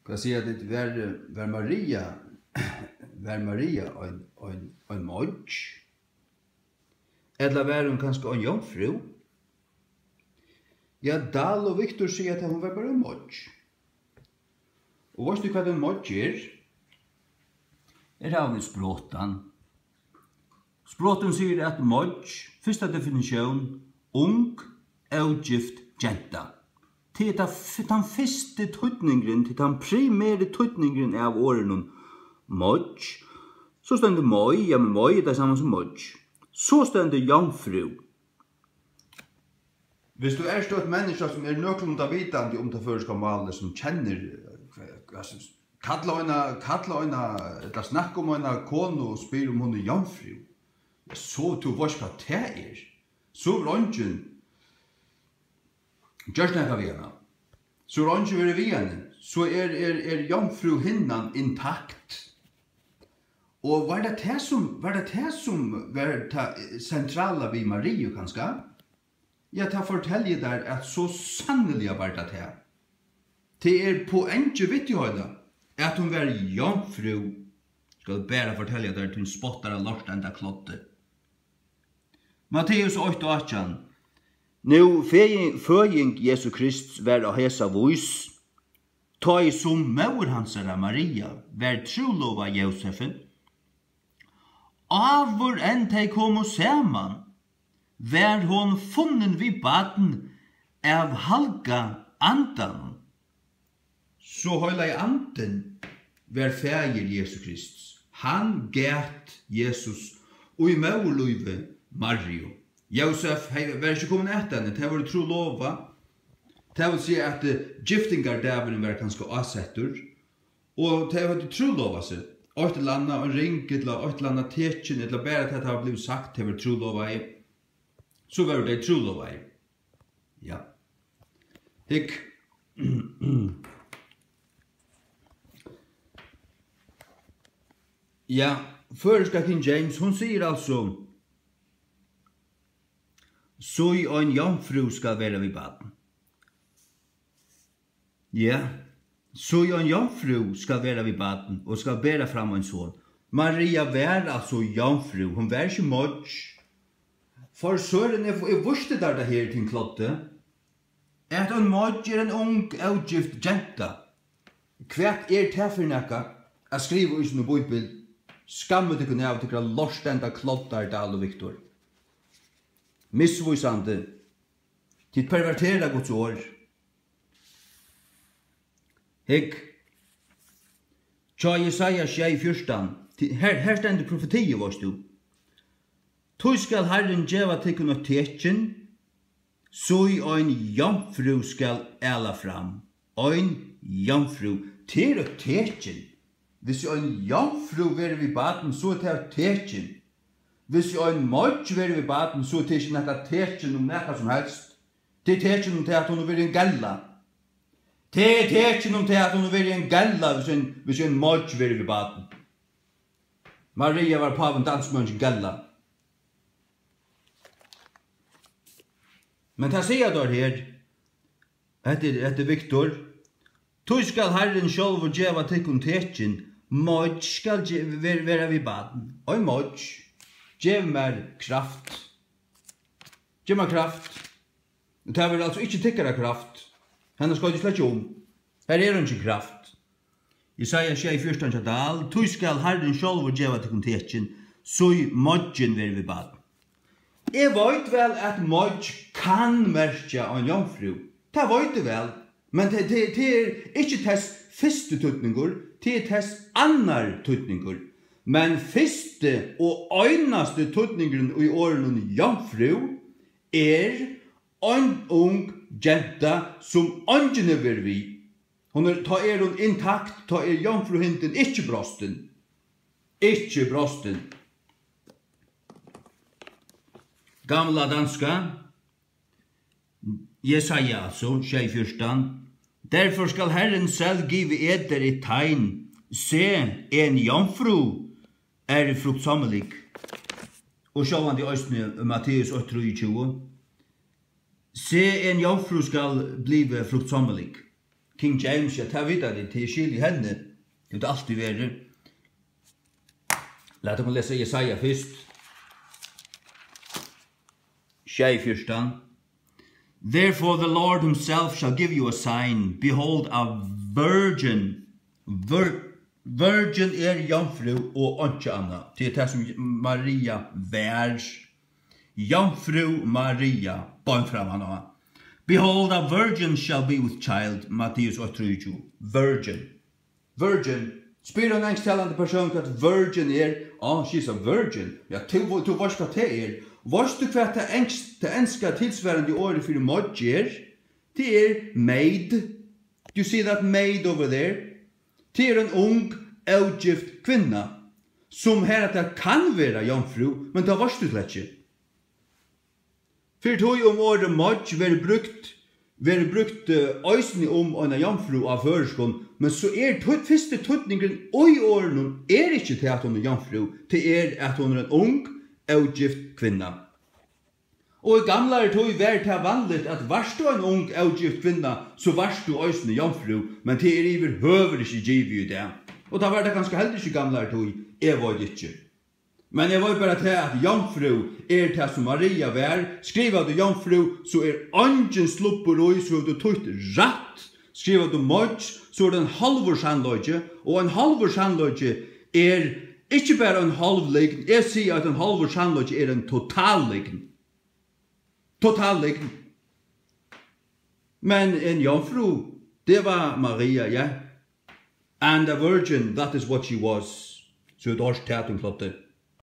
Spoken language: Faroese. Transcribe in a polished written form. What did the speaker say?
Kan säga att det var Maria en modj? Eller var hon kanske en jomfru? Ja, Dahl och Viktor säger att hon var bara en modj. Och vet du vad en modj är? Det har vi språten. Språten säger att modj, första definition, ung, ogift, jenta. Till den första tydningen, till den primära tydningen av åren modj. Så ständer moj, ja men moj är det samma som modj. Så ständer jomfru. Hvis du så ett människa som någorlunda vitande om det förska målet, som känner, kalla ena, eller snacka om ena konu och spyr om hon är jomfru, så du vet vad det är. Så röntgen, just näka vi henne. Så röntgen vi henne, så är jomfruhinnan intakt. Och var det som var det centrala vid Maria kanske? Ja, ta fortäljer där att så sannolikt var det här. Det på inte vet jag att hon var jomfru. Ska bara fortälja där att hon spottar av lort ända klotte. Matteus 8:18. Nu föring Jesu Krist var av hesa vois. Ta i som mor hansara Maria var trolova Josefen. Avur enn tei komu saman, var hon funnen vid baden av halga andan. Så høyla i anden var fægir Jesu Kristus. Han gæt Jesus og i maurluive Mario. Josef var ikke kommet etter henne, det var tro lova. Det vil si at giftingar-dæveren var kanskje avsettur, og det var tro lova seg. Ett landa en ring, eller ett landa tecken, eller bara att det har blivit sagt det var tro lova i. Så var det tro lova i. Ja. Hick. Ja, förska King James, hon säger alltså så en jomfru ska vara vid baden. Ja, så en jomfru ska vara vid baden och ska bära fram en son. Maria var alltså jomfru, hon var inte modj. För sören är visste där det här till klotte. Att en modj är en ung ogift jenta. Kvärt är det för näka att skriva i sin bibel. Skammet det kunna av tycka lostända klottar Dahl och Viktor. Missvisande. Till pervertera Guds ord. Hek. Tja Jesaja 6:14. Her stendur profetie varst du. Tu skal Herren djeva tikkun og tekken, så ein jomfru skal æla fram. Ein jomfru til og tekken. Hvis ein jomfru være vid baden, så er tekken. Hvis ein modj være vid baden, så er det ikke nekka tekken om nekka som helst. Det er tekken om til at hun være en galla. Det er tekken om til at hun være en galla hvis en modj være vid baden. Maria var paven dansmønns galla. Men ta sier der her, etter Viktor, tu skal Herren sjálvur djeva tikkun tekken, modj skal være vid baden. Oi modj, djev mer kraft. Djev mer kraft. Det er vel altså ikke tikkara kraft. Henne skal du slett om. Her er ikke kraft. Jesaja 6:14 Dahl, tu skal Herren sjálvur djeva tikkun tekken, så modjen være vid baden. Jeg vet vel at modj kan merke en jomfru. Det vet jeg vel. Men det er ikke tess første tøtninger, det er tess annar tøtninger. Men første og øyneste tøtningen i årene jomfru er en ung jenta som åndene vil vi. Ta hun intakt, ta jomfruhinten, ikke brosten. Ikke brosten. Gamla danska, Jesaja altså, 6:14. Derfor skal Herren selv give eder et tegn. Se, en jomfru er fruktsommelig. Og sjåvan de østene, Matteus 8:23. Se, en jomfru skal blive fruktsommelig. King James, ja, ta vidare det till skil I henne. Det är alltid värre. Låt oss läsa Jesaja först. Tjejfyrstan. Therefore the Lord himself shall give you a sign. Behold, a virgin. Virgin jomfru och inte annat. Det är som Maria vär. Jomfru Maria. Barn framan. Behold, a virgin shall be with child. Matteus 8:30. Virgin. Virgin. Spyr en engelsktalande person att virgin she's a virgin. Ja, du varst vad det är. Varst du kvart det engelska tillsvarande ordet för mod det maid. You see that maid over there? Det är en ung, outgift kvinna som här att det kan vara jomfru, men det varst du slett inte. För tog ordet mod ver brukt øysni en jomfru av føreskon, men så første tøtningen oi åren ikke til at hun jomfru, til at hun en ung, outgift kvinna. Og I gamlare tog var det vanligt at varst du en ung, outgift kvinna, så varst du øysni jomfru, men til iver høver ikke givet I det. Og da var det ganske heldig I gamlare tog, jeg var det ikke. Men jeg var bare til at jomfru til som Maria var. Skriver du jomfru, så ungen slupper og så du tøyt rett. Skriver du mod, så det en halvår sannløyge. Og en halvår sannløyge ikke bare en halvlign. Jeg sier at en halvår sannløyge en totallign. Totallign. Men en jomfru, det var Maria, ja. And a virgin, that is what she was. Så det har stått klotte.